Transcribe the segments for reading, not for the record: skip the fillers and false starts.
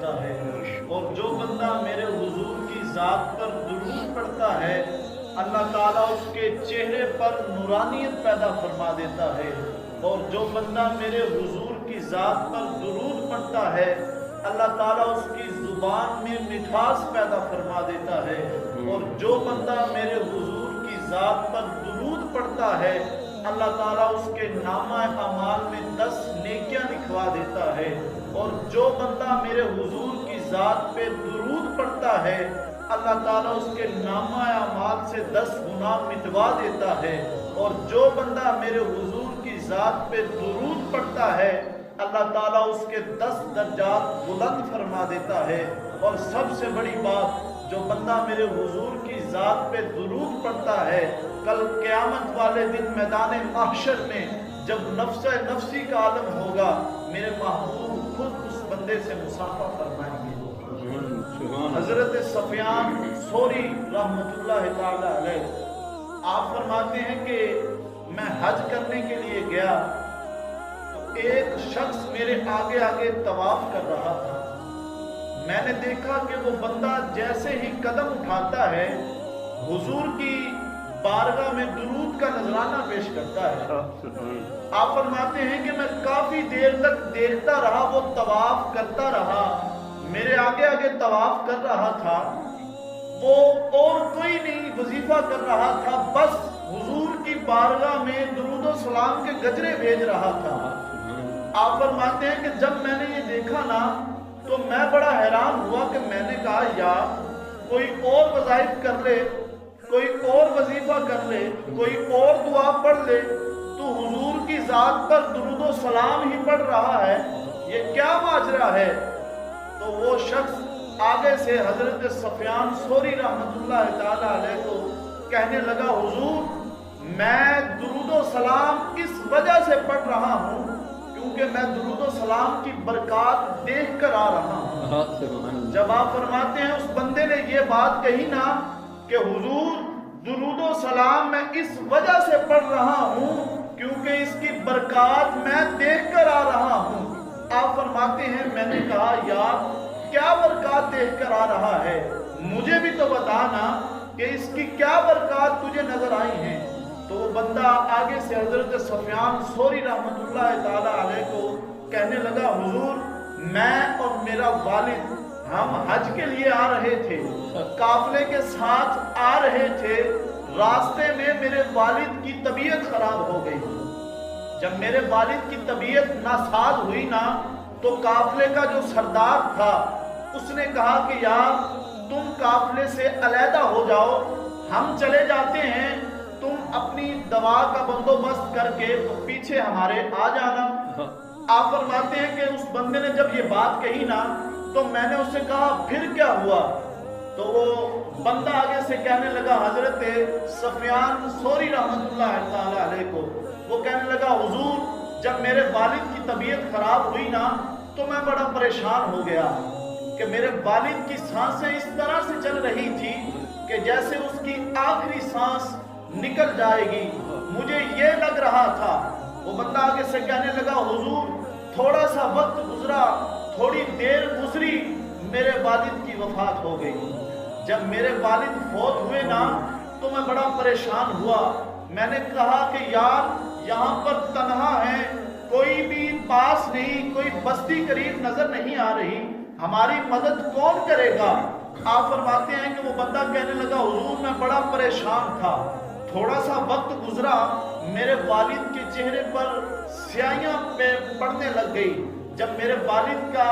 دیتا ہے، اور جو بندہ میرے حضور کی ذات پر درود پڑھتا ہے اللہ تعالیٰ اس کے چہرے پر نورانیت پیدا فرما دیتا ہے، اور جو بندہ میرے حضور کی ذات پر درود پڑھتا ہے اللہ تعالیٰ اس کی زبان میں مٹھاس پیدا فرما دیتا ہے، اور جو بندہ میرے حضور کی ذات پر درود پڑھتا ہے اللہ تعالیٰ اس کے نامہ اعمال میں 10 نیکیاں لکھوا دیتا ہے، اور جو بندہ میرے حضور کی ذات پہ درود پڑھتا ہے اللہ تعالیٰ اس کے نامہ اعمال سے 10 گناہ مٹوا دیتا ہے، اور جو بندہ میرے حضور کی ذات پہ درود پڑھتا ہے اللہ تعالیٰ اس کے 10 درجات بلند فرما دیتا ہے، اور سب سے بڑی بات جو بندہ میرے حضور کی ذات پہ درود پڑھتا ہے کل قیامت والے دن میدان محشر میں جب نفس نفسی کا عالم ہوگا میرے محبوب خود اس بندے سے مصافحہ فرمائیں گے۔ حضرت سفیان ثوری رحمۃ اللہ تعالی علیہ آپ فرماتے ہیں کہ میں حج کرنے کے لیے گیا تو ایک شخص میرے آگے آگے طواف کر رہا تھا، میں نے دیکھا کہ وہ بندہ جیسے ہی قدم اٹھاتا ہے حضور کی بارگاہ میں درود کا نذرانہ پیش کرتا ہے۔ آپ فرماتے ہیں کہ میں کافی دیر تک دیکھتا رہا، وہ طواف کرتا رہا، میرے آگے آگے طواف کر رہا تھا، وہ اور کوئی نہیں وظیفہ کر رہا تھا، بس حضور کی بارگاہ میں درود و سلام کے گجرے بھیج رہا تھا۔ آپ فرماتے ہیں کہ جب میں نے یہ دیکھا نا تو میں بڑا حیران ہوا کہ میں نے کہا یار کوئی اور وظائف کر لے، کوئی اور وظیفہ کر لے، کوئی اور دعا پڑھ لے، تو حضور کی ذات پر درود و سلام ہی پڑھ رہا ہے، یہ کیا ماجرا ہے؟ تو وہ شخص آگے سے حضرت سفیان ثوری رحمۃ اللہ تعالی علیہ کو کہنے لگا حضور میں درود و سلام اس وجہ سے پڑھ رہا ہوں کیونکہ میں درود و سلام کی برکات دیکھ کر آ رہا ہوں۔ جب آپ فرماتے ہیں اس بندے نے یہ بات کہی نا کہ حضور درود و سلام میں اس وجہ سے پڑھ رہا ہوں کیونکہ اس کی برکات میں دیکھ کر آ رہا ہوں۔ آپ فرماتے ہیں میں نے کہا یار کیا برکات دیکھ کر آ رہا ہے، مجھے بھی تو بتانا کہ اس کی کیا برکات تجھے نظر آئی ہیں۔ تو وہ بندہ آگے سے حضرت سفیان ثوری رحمۃ اللہ تعالی علیہ کو کہنے لگا حضور میں اور میرا والد ہم حج کے لیے آ رہے تھے، قافلے کے ساتھ آ رہے تھے، راستے میں میرے والد کی طبیعت خراب ہو گئی۔ جب میرے والد کی طبیعت ناساز ہوئی نا تو قافلے کا جو سردار تھا اس نے کہا کہ یار تم قافلے سے علیحدہ ہو جاؤ، ہم چلے جاتے ہیں، تم اپنی دوا کا بندوبست کر کے تو پیچھے ہمارے آ جانا۔ آپ فرماتے ہیں کہ اس بندے نے جب یہ بات کہی نا تو میں نے اسے کہا پھر کیا ہوا؟ تو وہ بندہ آگے سے کہنے لگا حضرت سفیان ثوری رحمۃ اللہ تعالی علیہ کو وہ کہنے لگا حضور جب میرے والد کی طبیعت خراب ہوئی نا تو میں بڑا پریشان ہو گیا کہ میرے والد کی سانسیں اس طرح سے چل رہی تھی کہ جیسے اس کی آخری سانس نکل جائے گی، مجھے یہ لگ رہا تھا۔ وہ بندہ آگے سے کہنے لگا حضور تھوڑا سا وقت گزرا، تھوڑی دیر گزری، میرے والد کی وفات ہو گئی۔ جب میرے والد فوت ہوئے نا تو میں بڑا پریشان ہوا، میں نے کہا کہ یار یہاں پر تنہا ہے، کوئی بھی پاس نہیں، کوئی بستی قریب نظر نہیں آ رہی، ہماری مدد کون کرے گا؟ آپ فرماتے ہیں کہ وہ بندہ کہنے لگا حضور میں بڑا پریشان تھا، تھوڑا سا وقت گزرا، میرے والد کے چہرے پر سیاہیاں پڑنے لگ گئی، جب میرے والد کا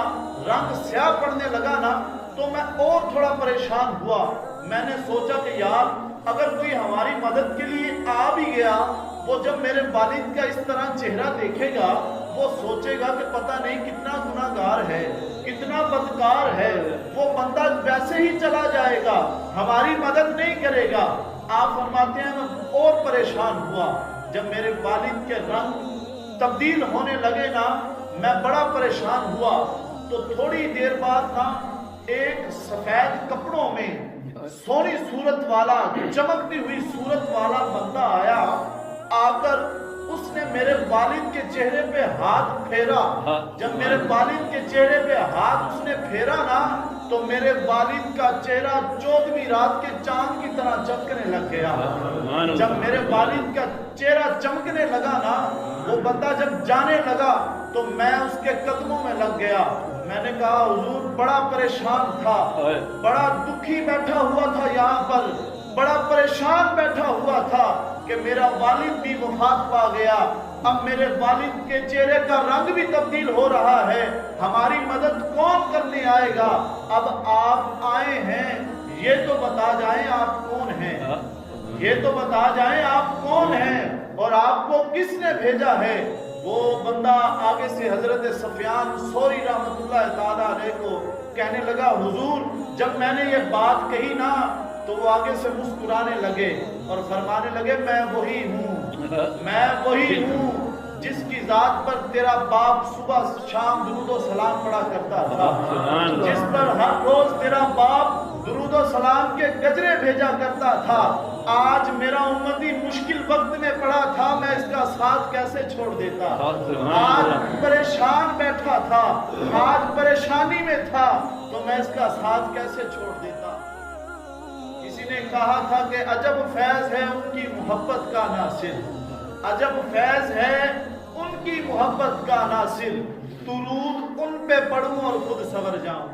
رنگ سیاہ پڑنے لگا نا تو میں اور تھوڑا پریشان ہوا، میں نے سوچا کہ یار اگر کوئی ہماری مدد کے لیے آ بھی گیا وہ جب میرے والد کا اس طرح چہرہ دیکھے گا وہ سوچے گا کہ پتہ نہیں کتنا گناہ گار ہے، کتنا بدکار ہے، وہ بندہ ویسے ہی چلا جائے گا، ہماری مدد نہیں کرے گا۔ آپ فرماتے ہیں میں اور پریشان ہوا، جب میرے والد کے رنگ تبدیل ہونے لگے نا میں بڑا پریشان ہوا، تو تھوڑی دیر بعد نا ایک سفید کپڑوں میں سونی صورت والا چمکتی ہوئی صورت والا بندہ آیا، آ کر اس نے میرے والد کے چہرے پہ ہاتھ پھیرا، جب میرے والد کے چہرے پہ ہاتھ اس نے پھیرا نا تو میرے والد کا چہرہ 14ویں رات کے چاند کی طرح چمکنے لگ گیا۔ جب میرے والد کا چہرہ چمکنے لگا نا، وہ بندہ جب جانے لگا تو میں اس کے قدموں میں لگ گیا۔ میں نے کہا حضور بڑا پریشان تھا، بڑا دکھی بیٹھا ہوا تھا، یہاں پر بڑا پریشان بیٹھا ہوا تھا کہ میرا والد بھی وفات پا گیا، اب میرے والد کے چہرے کا رنگ بھی تبدیل ہو رہا ہے، ہماری مدد کون کرنے آئے گا؟ اب آپ آئے ہیں، یہ تو بتا جائیں آپ کون ہیں، یہ تو بتا جائیں آپ کون ہیں اور آپ کو کس نے بھیجا ہے؟ وہ بندہ آگے سے حضرت سفیان ثوری رحمۃ اللہ تعالیٰ علیہ کو کہنے لگا حضور جب میں نے یہ بات کہی نا تو وہ آگے سے مسکرانے لگے اور فرمانے لگے میں وہی ہوں جس کی ذات پر تیرا باپ صبح شام درود و سلام پڑھا کرتا تھا، جس پر ہر روز تیرا باپ درود و سلام کے گجرے بھیجا کرتا تھا۔ آج میرا امتی مشکل وقت میں پڑا تھا، میں اس کا ساتھ کیسے چھوڑ دیتا؟ آج پریشان بیٹھا تھا، آج پریشانی میں تھا تو میں اس کا ساتھ کیسے چھوڑ دیتا؟ کسی نے کہا تھا کہ عجب فیض ہے ان کی محبت کا ناصر، عجب فیض ہے ان کی محبت کا ناصر، درود ان پہ پڑھوں اور خود سنور جاؤں۔